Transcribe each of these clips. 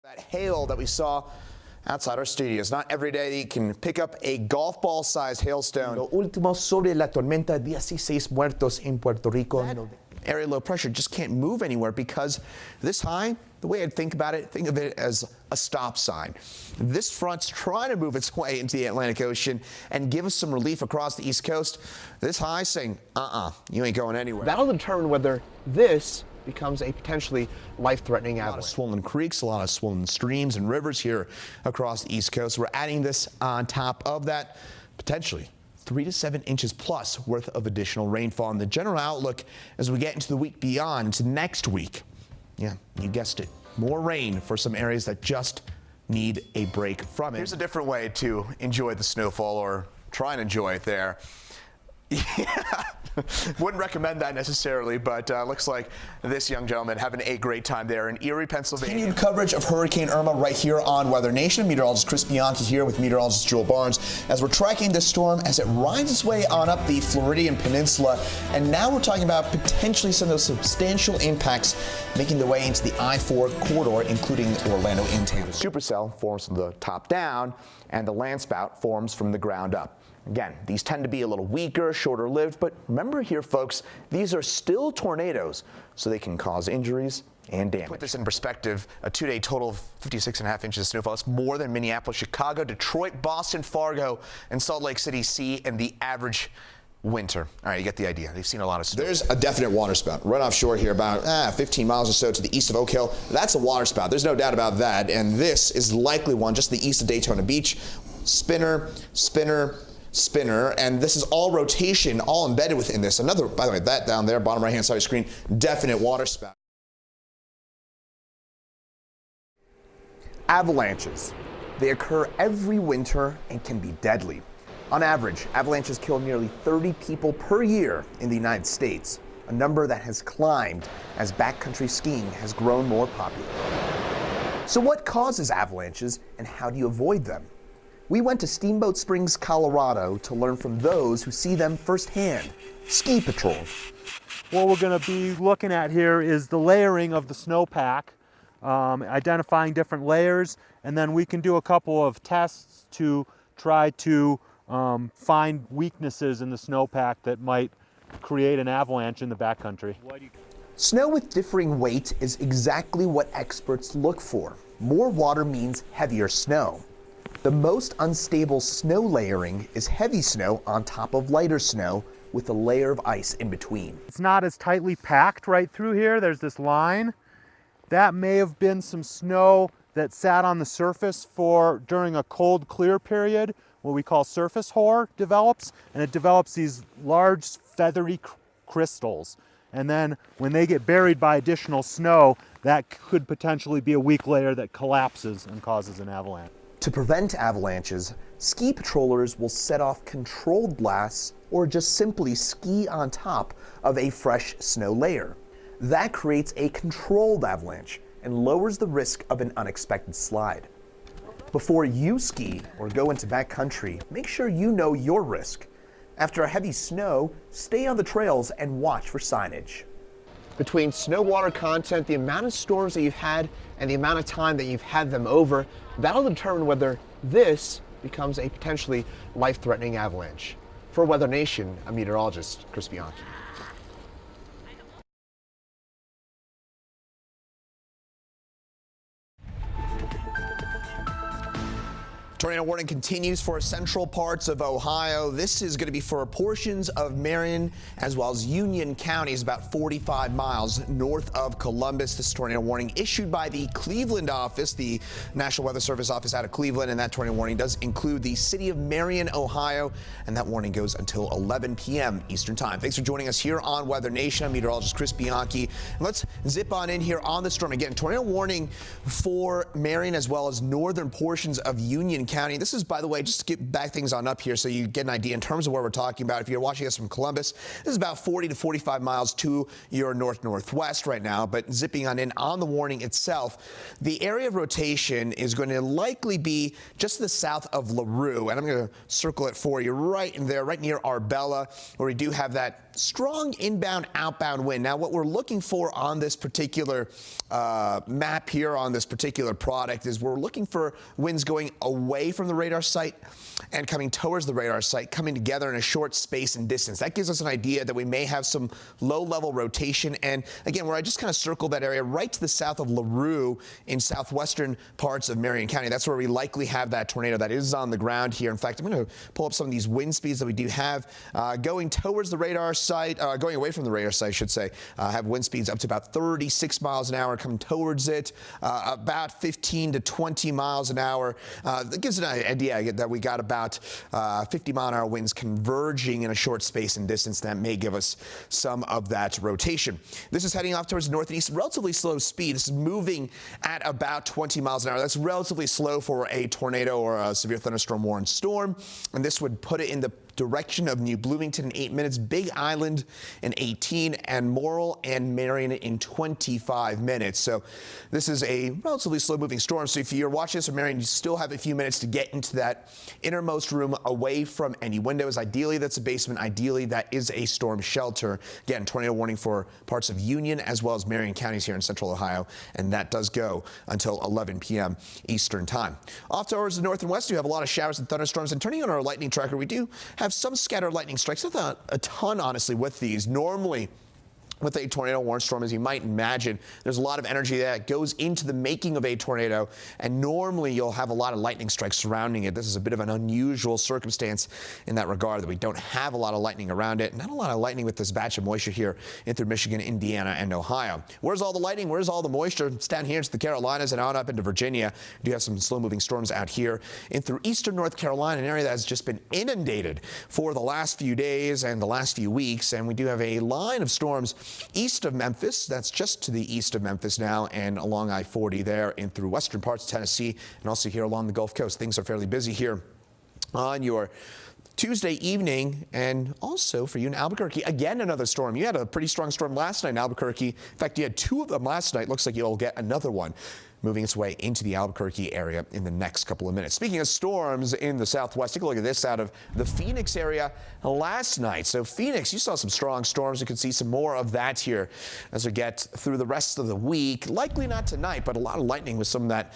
That hail that we saw outside our studios. Not every day that you can pick up a golf ball sized hailstone. Lo último sobre la tormenta, 16 muertos en Puerto Rico. Area low pressure just can't move anywhere because this high, the way I'd think about it, think of it as a stop sign. This front's trying to move its way into the Atlantic Ocean and give us some relief across the East Coast. This high saying, you ain't going anywhere. That'll determine whether this becomes a potentially life-threatening avalanche. A lot of swollen creeks, a lot of swollen streams and rivers here across the East Coast. We're adding this on top of that, potentially 3 to 7 inches plus worth of additional rainfall. And the general outlook as we get into the week beyond, into next week, yeah, you guessed it, more rain for some areas that just need a break from it. Here's a different way to enjoy the snowfall, or try and enjoy it there. Yeah, wouldn't recommend that necessarily, but looks like this young gentleman having a great time there in Erie, Pennsylvania. Continued coverage of Hurricane Irma right here on Weather Nation. Meteorologist Chris Bianchi here with meteorologist Joel Barnes as we're tracking this storm as it winds its way on up the Floridian Peninsula. And now we're talking about potentially some of those substantial impacts making their way into the I-4 corridor, including Orlando and Tampa. Supercell forms from the top down, and the landspout forms from the ground up. Again, these tend to be a little weaker, shorter lived, but remember here, folks, these are still tornadoes, so they can cause injuries and damage. Put this in perspective, a 2-day total of 56.5 inches of snowfall. That's more than Minneapolis, Chicago, Detroit, Boston, Fargo, and Salt Lake City see in the average winter. All right, you get the idea. They've seen a lot of snow. There's a definite waterspout right offshore here, about 15 miles or so to the east of Oak Hill. That's a waterspout. There's no doubt about that, and this is likely one just to the east of Daytona Beach. Spinner, spinner, spinner, and this is all rotation, all embedded within this. Another, by the way, that down there, bottom right-hand side of the screen, definite water spout. Avalanches. They occur every winter and can be deadly. On average, avalanches kill nearly 30 people per year in the United States, a number that has climbed as backcountry skiing has grown more popular. So what causes avalanches and how do you avoid them? We went to Steamboat Springs, Colorado to learn from those who see them firsthand. Ski Patrol. What we're going to be looking at here is the layering of the snowpack, identifying different layers, and then we can do a couple of tests to try to find weaknesses in the snowpack that might create an avalanche in the backcountry. Snow with differing weight is exactly what experts look for. More water means heavier snow. The most unstable snow layering is heavy snow on top of lighter snow with a layer of ice in between. It's not as tightly packed right through here. There's this line. That may have been some snow that sat on the surface during a cold clear period, what we call surface hoar develops, and it develops these large feathery crystals. And then when they get buried by additional snow, that could potentially be a weak layer that collapses and causes an avalanche. To prevent avalanches, ski patrollers will set off controlled blasts or just simply ski on top of a fresh snow layer. That creates a controlled avalanche and lowers the risk of an unexpected slide. Before you ski or go into backcountry, make sure you know your risk. After a heavy snow, stay on the trails and watch for signage. Between snow water content, the amount of storms that you've had, and the amount of time that you've had them over, that'll determine whether this becomes a potentially life-threatening avalanche. For Weather Nation, I'm meteorologist Chris Bianchi. Tornado warning continues for central parts of Ohio. This is going to be for portions of Marion as well as Union counties, about 45 miles north of Columbus. This tornado warning issued by the Cleveland office, the National Weather Service office out of Cleveland, and that tornado warning does include the city of Marion, Ohio, and that warning goes until 11 p.m. Eastern Time. Thanks for joining us here on Weather Nation. I'm meteorologist Chris Bianchi. And let's zip on in here on the storm. Again, tornado warning for Marion as well as northern portions of Union County. This is, by the way, just to get back things on up here so you get an idea in terms of what we're talking about. If you're watching us from Columbus, this is about 40 to 45 miles to your north-northwest right now, but zipping on in on the warning itself. The area of rotation is going to likely be just to the south of LaRue, and I'm going to circle it for you right in there, right near Arbella, where we do have that that strong inbound, outbound wind. Now, what we're looking for on this particular map here, on this particular product, is we're looking for winds going away from the radar site and coming towards the radar site, coming together in a short space and distance. That gives us an idea that we may have some low-level rotation. And again, where I just kind of circled that area right to the south of LaRue in southwestern parts of Marion County, that's where we likely have that tornado that is on the ground here. In fact, I'm going to pull up some of these wind speeds that we do have going towards the radar site, going away from the radar site, I should say. Have wind speeds up to about 36 miles an hour coming towards it, about 15 to 20 miles an hour. That gives an idea that we got about 50 mile an hour winds converging in a short space and distance. That may give us some of that rotation. This is heading off towards the north and east, relatively slow speed. This is moving at about 20 miles an hour. That's relatively slow for a tornado or a severe thunderstorm warned storm. And this would put it in the direction of New Bloomington in 8 minutes, Big Island in 18, and Morrill and Marion in 25 minutes. So this is a relatively slow-moving storm. So if you're watching this from Marion, you still have a few minutes to get into that innermost room away from any windows. Ideally, that's a basement. Ideally, that is a storm shelter. Again, tornado warning for parts of Union as well as Marion counties here in central Ohio, and that does go until 11 p.m. Eastern time. Off towards the north and west, you have a lot of showers and thunderstorms. And turning on our lightning tracker, we do have some scattered lightning strikes. Not a ton, honestly, with these. Normally, with a tornado warned storm, as you might imagine, there's a lot of energy that goes into the making of a tornado, and normally you'll have a lot of lightning strikes surrounding it. This is a bit of an unusual circumstance in that regard, that we don't have a lot of lightning around it. Not a lot of lightning with this batch of moisture here in through Michigan, Indiana, and Ohio. Where's all the lightning? Where's all the moisture? It's down here into the Carolinas and on up into Virginia. We do have some slow-moving storms out here in through eastern North Carolina, an area that has just been inundated for the last few days and the last few weeks. And we do have a line of storms east of Memphis. That's just to the east of Memphis now, and along I-40 there and through western parts of Tennessee, and also here along the Gulf Coast. Things are fairly busy here on your Tuesday evening, and also for you in Albuquerque, again, another storm. You had a pretty strong storm last night in Albuquerque. In fact, you had two of them last night. Looks like you'll get another one moving its way into the Albuquerque area in the next couple of minutes. Speaking of storms in the southwest, take a look at this out of the Phoenix area last night. So Phoenix, you saw some strong storms. You could see some more of that here as we get through the rest of the week. Likely not tonight, but a lot of lightning with some of that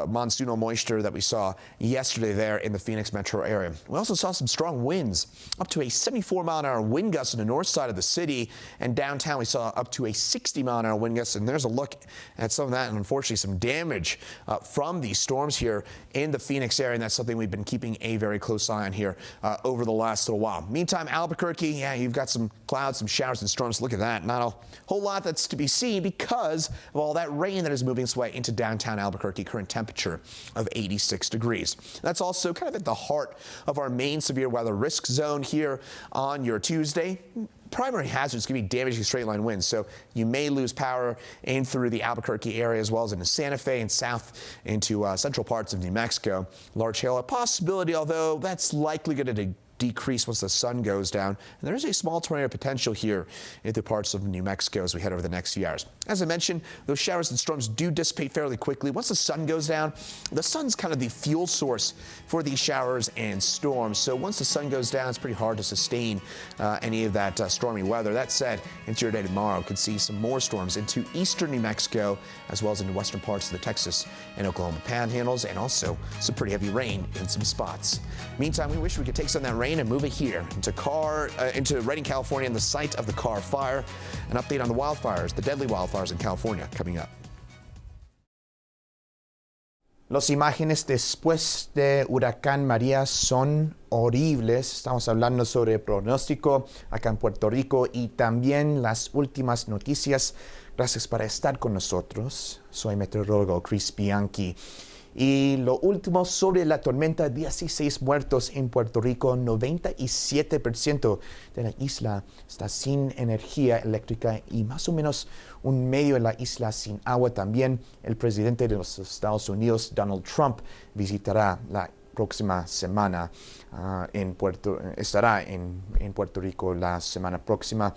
monsoonal moisture that we saw yesterday there in the Phoenix metro area. We also saw some strong winds, up to a 74 mile an hour wind gust on the north side of the city, and downtown we saw up to a 60 mile an hour wind gust. And there's a look at some of that, and unfortunately some damage from these storms here in the Phoenix area, and that's something we've been keeping a very close eye on here over the last little while. Meantime, Albuquerque, yeah, you've got some clouds, some showers and storms. Look at that. Not a whole lot that's to be seen because of all that rain that is moving its way into downtown Albuquerque. Current temperature of 86 degrees. That's also kind of at the heart of our main severe weather risk zone here on your Tuesday. Primary hazards can be damaging straight line winds, so you may lose power in through the Albuquerque area as well as into Santa Fe and south into central parts of New Mexico. Large hail a possibility, although that's likely going to decrease once the sun goes down. And there's a small tornado potential here into parts of New Mexico as we head over the next few hours. As I mentioned, those showers and storms do dissipate fairly quickly. Once the sun goes down, the sun's kind of the fuel source for these showers and storms. So once the sun goes down, it's pretty hard to sustain any of that stormy weather. That said, into your day tomorrow, could see some more storms into eastern New Mexico as well as into western parts of the Texas and Oklahoma panhandles, and also some pretty heavy rain in some spots. Meantime, we wish we could take some of that rain and move it here into Redding, California, and the site of the Carr Fire. An update on the wildfires, the deadly wildfires in California, coming up. Las imágenes después de Huracán María son horribles. Estamos hablando sobre pronóstico acá en Puerto Rico y también las últimas noticias. Gracias por estar con nosotros. Soy meteorólogo Chris Bianchi. Y lo último sobre la tormenta, 16 muertos en Puerto Rico, 97% de la isla está sin energía eléctrica y más o menos un medio de la isla sin agua. También el presidente de los Estados Unidos, Donald Trump, visitará la próxima semana estará en Puerto Rico la semana próxima.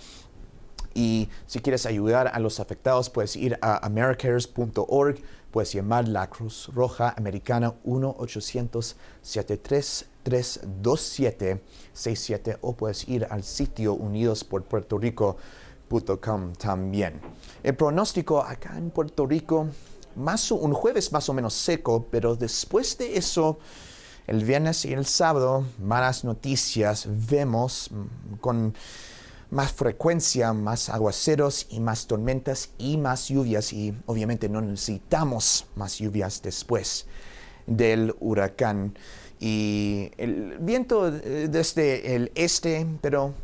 Y si quieres ayudar a los afectados, puedes ir a americares.org, puedes llamar la Cruz Roja Americana 1-800-73 327-67 o puedes ir al sitio unidosporpuertorico.com también. El pronóstico acá en Puerto Rico, un jueves más o menos seco, pero después de eso, el viernes y el sábado, malas noticias, vemos con más frecuencia, más aguaceros y más tormentas y más lluvias, y obviamente no necesitamos más lluvias después del huracán. Y el viento desde el este, pero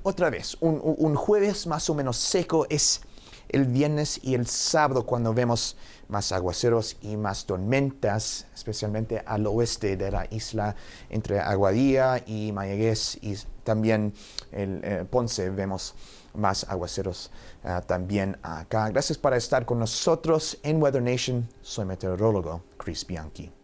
otra vez, un jueves más o menos seco es el viernes y el sábado cuando vemos más aguaceros y más tormentas, especialmente al oeste de la isla, entre Aguadilla y Mayagüez, y también el Ponce vemos más aguaceros también acá. Gracias por estar con nosotros en Weather Nation. Soy meteorólogo Chris Bianchi.